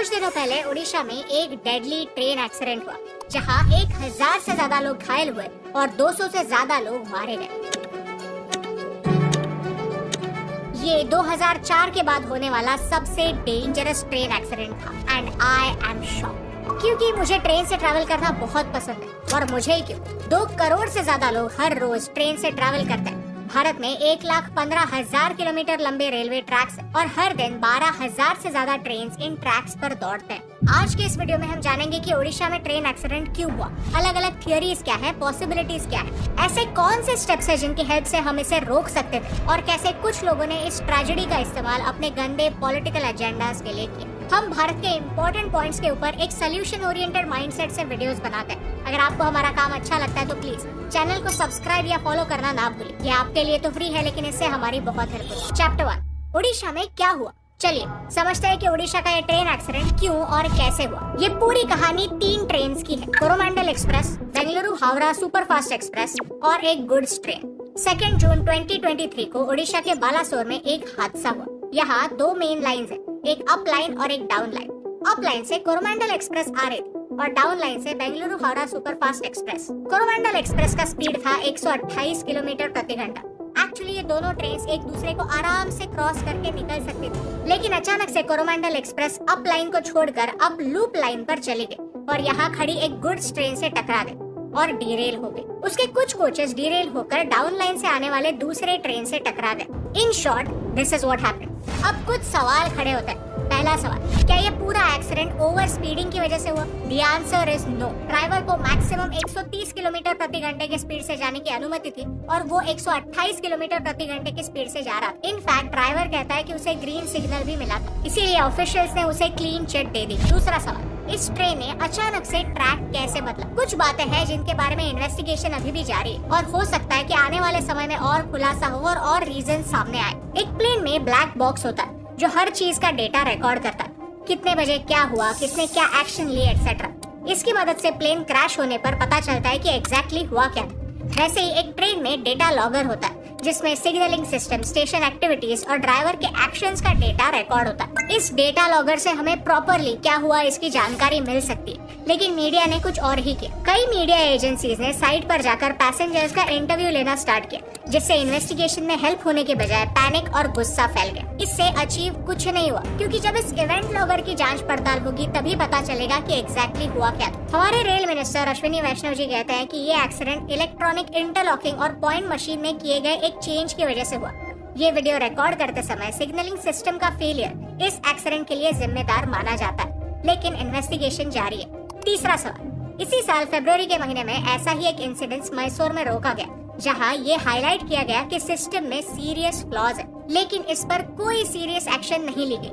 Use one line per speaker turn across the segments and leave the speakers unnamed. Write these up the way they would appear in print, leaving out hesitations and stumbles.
कुछ दिनों पहले उड़ीसा में एक डेडली ट्रेन एक्सीडेंट हुआ जहां 1000 से ज्यादा लोग घायल हुए और 200 से ज्यादा लोग मारे गए। ये 2004 के बाद होने वाला सबसे डेंजरस ट्रेन एक्सीडेंट था एंड आई एम शॉक्ड क्योंकि मुझे ट्रेन से ट्रैवल करना बहुत पसंद है और मुझे ही क्यों 2 करोड़ से ज्यादा लोग हर रोज ट्रेन से ट्रैवल करते हैं। भारत में 1,15,000 किलोमीटर लंबे रेलवे ट्रैक्स और हर दिन 12,000 से ज्यादा ट्रेन इन ट्रैक्स पर दौड़ते हैं। आज के इस वीडियो में हम जानेंगे कि उड़ीसा में ट्रेन एक्सीडेंट क्यों हुआ, अलग अलग थियरीज क्या है, पॉसिबिलिटीज क्या है, ऐसे कौन से स्टेप्स है जिनकी हेल्प से हम इसे रोक सकते थे और कैसे कुछ लोगों ने इस ट्रेजेडी का इस्तेमाल अपने गंदे पॉलिटिकल एजेंडाज के लिए किया। हम भारत के इम्पोर्टेंट पॉइंट्स के ऊपर एक सोल्यूशन ओरिएंटेड माइंडसेट से वीडियोस बनाते हैं। अगर आपको हमारा काम अच्छा लगता है तो प्लीज चैनल को सब्सक्राइब या फॉलो करना ना भूलिए। ये आपके लिए तो फ्री है लेकिन इससे हमारी बहुत हेल्प होगी। चैप्टर 1, उड़ीसा में क्या हुआ। चलिए समझते हैं कि उड़ीसा का ये ट्रेन एक्सीडेंट क्यों और कैसे हुआ। ये पूरी कहानी 3 ट्रेन की है, Coromandel express, Bengaluru Howrah superfast express और एक गुड्स ट्रेन। 2 जून 2023 को उड़ीसा के बालासोर में एक हादसा हुआ। यहाँ 2 मेन लाइन्स है, एक अप लाइन और एक डाउन लाइन। अप लाइन से कोरोमंडल एक्सप्रेस आ रही थी और डाउन लाइन से Bengaluru Howrah superfast express. Coromandel express का स्पीड था 128 किलोमीटर प्रति घंटा। एक्चुअली ये दोनों ट्रेन एक दूसरे को आराम से क्रॉस करके निकल सकती थी, लेकिन अचानक से कोरोमंडल एक्सप्रेस अप लाइन को छोड़कर अब लूप लाइन पर चली गई और यहाँ खड़ी एक गुड्स ट्रेन से टकरा गई और डीरेल हो गई। उसके कुछ कोचेस डीरेल होकर डाउन लाइन से आने वाले दूसरे ट्रेन से टकरा गए। In short this is what happened. अब कुछ सवाल खड़े होते हैं। पहला सवाल, क्या ये पूरा एक्सीडेंट ओवर स्पीडिंग की वजह से हुआ? The answer is no. Driver को मैक्सिमम 130 किलोमीटर प्रति घंटे की स्पीड से जाने की अनुमति थी और वो 128 किलोमीटर प्रति घंटे की स्पीड से जा रहा था। इनफैक्ट ड्राइवर कहता है कि उसे ग्रीन सिग्नल भी मिला था, इसीलिए ऑफिशियल्स ने उसे क्लीन चिट दे दी। दूसरा सवाल, इस ट्रेन ने अचानक से ट्रैक कैसे बदला? कुछ बातें हैं जिनके बारे में इन्वेस्टिगेशन अभी भी जारी है और हो सकता है कि आने वाले समय में और खुलासा हो और रीजन सामने आए। एक प्लेन में ब्लैक बॉक्स होता है जो हर चीज का डेटा रिकॉर्ड करता है, कितने बजे क्या हुआ, किसने क्या एक्शन लिए एक्सेट्रा। इसकी मदद से प्लेन क्रैश होने पर पता चलता है कि एग्जैक्टली हुआ क्या था। वैसे ही एक ट्रेन में डेटा लॉगर होता है जिसमें सिग्नलिंग सिस्टम, स्टेशन एक्टिविटीज और ड्राइवर के एक्शंस का डेटा रिकॉर्ड होता है। इस डेटा लॉगर से हमें प्रॉपरली क्या हुआ इसकी जानकारी मिल सकती है, लेकिन मीडिया ने कुछ और ही किया। कई मीडिया एजेंसीज ने साइट पर जाकर पैसेंजर्स का इंटरव्यू लेना स्टार्ट किया, जिससे इन्वेस्टिगेशन में हेल्प होने के बजाय पैनिक और गुस्सा फैल गया। इससे अचीव कुछ नहीं हुआ, क्योंकि जब इस इवेंट लॉगर की जांच पड़ताल होगी तभी पता चलेगा कि एग्जैक्टली हुआ क्या था। हमारे रेल मिनिस्टर अश्विनी वैष्णव जी कहते हैं कि ये एक्सीडेंट इलेक्ट्रॉनिक इंटरलॉकिंग और पॉइंट मशीन में किए गए एक चेंज की वजह से हुआ। ये वीडियो रिकॉर्ड करते समय सिग्नलिंग सिस्टम का फेलियर इस एक्सीडेंट के लिए जिम्मेदार माना जाता है, लेकिन इन्वेस्टिगेशन जारी है। तीसरा सवाल, इसी साल फरवरी के महीने में ऐसा ही एक इंसिडेंट मैसूर में रोका गया, जहां ये हाईलाइट किया गया कि सिस्टम में सीरियस फ्लॉज है, लेकिन इस पर कोई सीरियस एक्शन नहीं ली गई।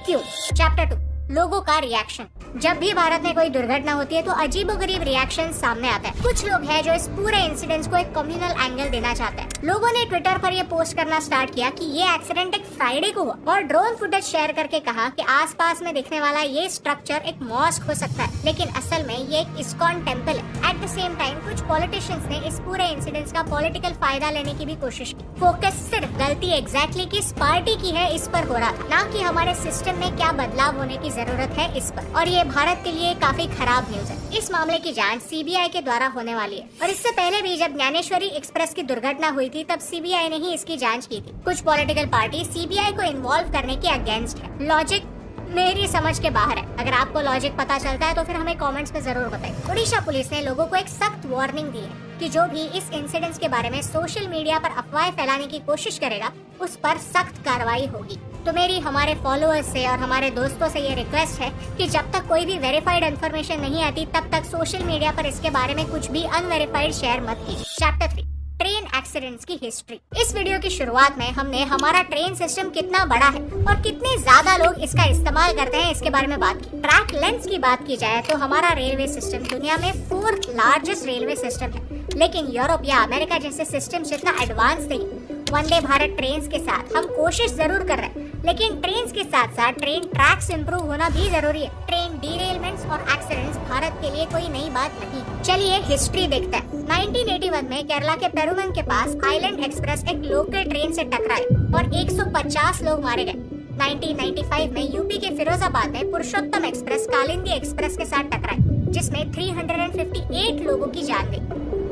क्यों? चैप्टर 2, लोगों का रिएक्शन। जब भी भारत में कोई दुर्घटना होती है तो अजीबोगरीब रिएक्शन सामने आता है। कुछ लोग हैं जो इस पूरे इंसिडेंट को एक कम्युनल एंगल देना चाहते हैं। लोगों ने ट्विटर पर ये पोस्ट करना स्टार्ट किया कि ये एक्सीडेंट एक फ्राइडे को हुआ और ड्रोन फुटेज शेयर करके कहा कि आसपास में दिखने वाला ये स्ट्रक्चर एक मॉस्क हो सकता है, लेकिन असल में ये एक इस्कॉन टेम्पल है। एट द सेम टाइम कुछ पॉलिटिशियंस ने इस पूरे इंसिडेंट का पॉलिटिकल फायदा लेने की भी कोशिश की। फोकस सिर्फ गलती एग्जैक्टली किस पार्टी की है इस पर हो रहा था, ना कि हमारे सिस्टम में क्या बदलाव होने की जरूरत है इस पर। और ये भारत के लिए काफी खराब न्यूज है। इस मामले की जांच सीबीआई के द्वारा होने वाली है और इससे पहले भी जब ज्ञानेश्वरी एक्सप्रेस की दुर्घटना हुई थी तब सीबीआई ने ही इसकी जांच की थी। कुछ पॉलिटिकल पार्टी सीबीआई को इन्वॉल्व करने के अगेंस्ट है। लॉजिक मेरी समझ के बाहर है। अगर आपको लॉजिक पता चलता है तो फिर हमें कमेंट्स में जरूर बताएं। उड़ीसा पुलिस ने लोगों को एक सख्त वार्निंग दी है कि जो भी इस इंसिडेंट के बारे में सोशल मीडिया पर अफवाहें फैलाने की कोशिश करेगा उस पर सख्त कार्रवाई होगी। तो मेरी हमारे फॉलोअर्स से और हमारे दोस्तों से ये रिक्वेस्ट है कि जब तक कोई भी वेरीफाइड इन्फॉर्मेशन नहीं आती तब तक सोशल मीडिया पर इसके बारे में कुछ भी अनवेरीफाइड शेयर मत कीजिए। चैप्टर 3, ट्रेन एक्सीडेंट्स की हिस्ट्री। इस वीडियो की शुरुआत में हमने हमारा ट्रेन सिस्टम कितना बड़ा है और कितने ज्यादा लोग इसका इस्तेमाल करते हैं इसके बारे में बात की। ट्रैक लेंथ की बात की जाए तो हमारा रेलवे सिस्टम दुनिया में 4th लार्जेस्ट रेलवे सिस्टम है, लेकिन यूरोप या अमेरिका जैसे सिस्टम जितना एडवांस नहीं। वंदे भारत ट्रेन के साथ हम कोशिश जरूर कर रहे हैं, लेकिन ट्रेन के साथ साथ ट्रेन ट्रैक्स इंप्रूव होना भी जरूरी है। ट्रेन डीरेलमेंट्स और एक्सीडेंट्स भारत के लिए कोई नई बात नहीं। चलिए हिस्ट्री देखते हैं। 1981 में केरला के पेरुमन के पास आइलैंड एक्सप्रेस एक लोकल ट्रेन से टकराई और 150 लोग मारे गए। 1995 में यूपी के फिरोजाबाद में पुरुषोत्तम एक्सप्रेस कालिंदी एक्सप्रेस के साथ टकराई, जिसमें 358 लोगों की जान गई।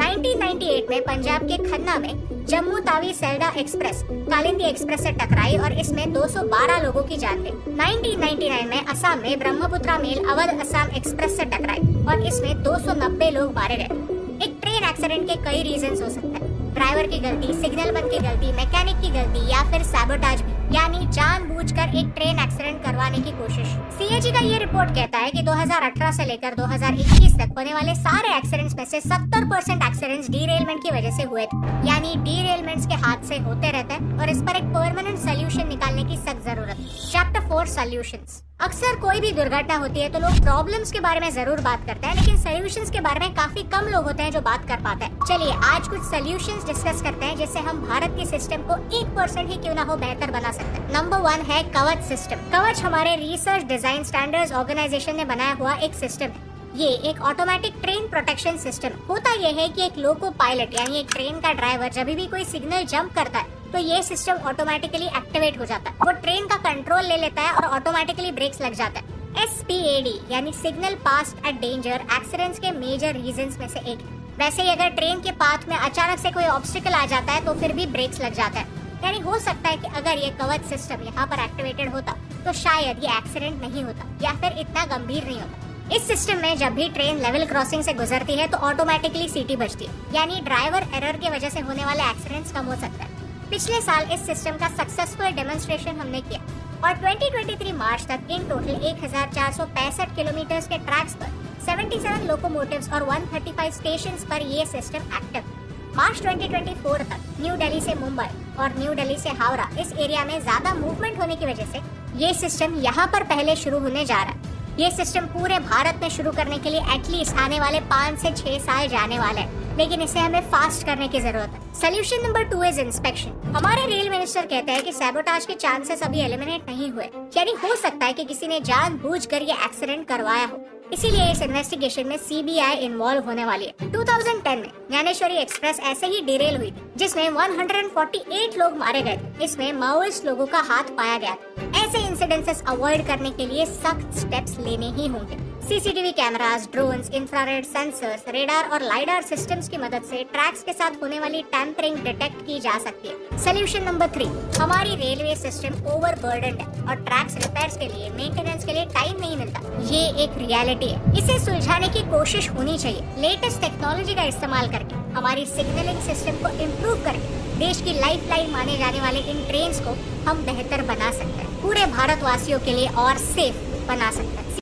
1998 में पंजाब के खन्ना में Jammu Tawi Selda express Kalindi express से टकराई और इसमें 212 लोगों की जान गई। 1999 में असम में ब्रह्मपुत्रा मेल अवध असम एक्सप्रेस से टकराई और इसमें 290 लोग मारे गए। एक ट्रेन एक्सीडेंट के कई रीजंस हो सकते हैं। ड्राइवर की गलती, सिग्नल बंद की गलती, मैकेनिक की गलती या फिर सैबोटाज भी, यानी जानबूझकर एक ट्रेन एक्सीडेंट करवाने की कोशिश। सीएजी का ये रिपोर्ट कहता है कि 2018 से लेकर 2021 तक होने वाले सारे एक्सीडेंट्स में से 70% एक्सीडेंट्स डीरेलमेंट की वजह से हुए थे, यानी डीरेलमेंट्स के हादसे होते रहते हैं और इस पर एक परमानेंट सोल्यूशन निकालने की सख्त जरूरत है। Chapter 4 solutions. अक्सर कोई भी दुर्घटना होती है तो लोग प्रॉब्लम्स के बारे में जरूर बात करते हैं, लेकिन सॉल्यूशंस के बारे में काफी कम लोग होते हैं जो बात कर पाते हैं। चलिए आज कुछ सॉल्यूशंस डिस्कस करते हैं जिससे हम भारत के सिस्टम को 1% ही क्यों ना हो बेहतर बना सकते हैं। नंबर 1 है कवच सिस्टम। कवच हमारे रिसर्च डिजाइन स्टैंडर्ड्स ऑर्गेनाइजेशन ने बनाया हुआ एक सिस्टम है। ये एक ऑटोमेटिक ट्रेन प्रोटेक्शन सिस्टम होता यह है कि एक लोको पायलट यानी एक ट्रेन का ड्राइवर जब भी कोई सिग्नल जंप करता है तो ये सिस्टम ऑटोमेटिकली एक्टिवेट हो जाता है। वो ट्रेन का कंट्रोल ले लेता है और ऑटोमेटिकली ब्रेक्स लग जाता है। SPAD यानी signal past at danger accidents के मेजर रीजंस में से एक है। वैसे ही अगर ट्रेन के पाथ में अचानक से कोई ऑब्स्टिकल आ जाता है तो फिर भी ब्रेक्स लग जाता है। यानी हो सकता है कि अगर ये कवच सिस्टम यहाँ पर एक्टिवेटेड होता तो शायद ये एक्सीडेंट नहीं होता या फिर इतना गंभीर नहीं होता। इस सिस्टम में जब भी ट्रेन लेवल क्रॉसिंग से गुजरती है तो ऑटोमेटिकली सीटी बजती है, यानी ड्राइवर एरर की वजह से होने वाले एक्सीडेंट्स कम हो सकता है। पिछले साल इस सिस्टम का सक्सेसफुल डेमोन्स्ट्रेशन हमने किया और 2023 मार्च तक इन टोटल 1465 किलोमीटर के ट्रैक्स पर 77 लोकोमोटिव्स और 135 स्टेशंस पर ये सिस्टम एक्टिव। मार्च 2024 तक न्यू दिल्ली से मुंबई और न्यू दिल्ली से हावड़ा इस एरिया में ज्यादा मूवमेंट होने की वजह से ये सिस्टम यहाँ पर पहले शुरू होने जा रहा है। ये सिस्टम पूरे भारत में शुरू करने के लिए एटलीस्ट आने वाले 5 से 6 साल जाने वाले हैं, लेकिन इसे हमें फास्ट करने की जरूरत है। Solution number 2 is inspection. हमारे रेल मिनिस्टर कहते हैं कि सैबोटाज के चांसेस अभी एलिमिनेट नहीं हुए, यानी हो सकता है कि किसी ने जानबूझकर ये एक्सीडेंट करवाया हो। इसीलिए इस इन्वेस्टिगेशन में CBI इन्वॉल्व होने वाली है। 2010 में ज्ञानेश्वरी एक्सप्रेस ऐसे ही डिरेल हुई थी, जिसमें 148 लोग मारे गए थे। इसमें माओइस्ट लोगों का हाथ पाया गया था। ऐसे इंसिडेंसेस अवॉइड करने के लिए सख्त स्टेप्स लेने ही होंगे। CCTV cameras, drones, infrared sensors, radar और लाइडार सिस्टम्स की मदद से ट्रैक्स के साथ होने वाली टैंपरिंग डिटेक्ट की जा सकती है। सोल्यूशन नंबर 3, हमारी रेलवे सिस्टम ओवरबर्डन्ड है और ट्रैक्स रिपेयर्स के लिए, मेंटेनेंस के लिए टाइम नहीं मिलता। ये एक रियलिटी है, इसे सुलझाने की कोशिश होनी चाहिए। लेटेस्ट टेक्नोलॉजी का इस्तेमाल करके, हमारी सिग्नलिंग सिस्टम को इम्प्रूव करके देश की लाइफलाइन माने जाने वाले इन ट्रेन्स को हम बेहतर बना सकते हैं, पूरे भारतवासियों के लिए और सेफ बना सकते हैं।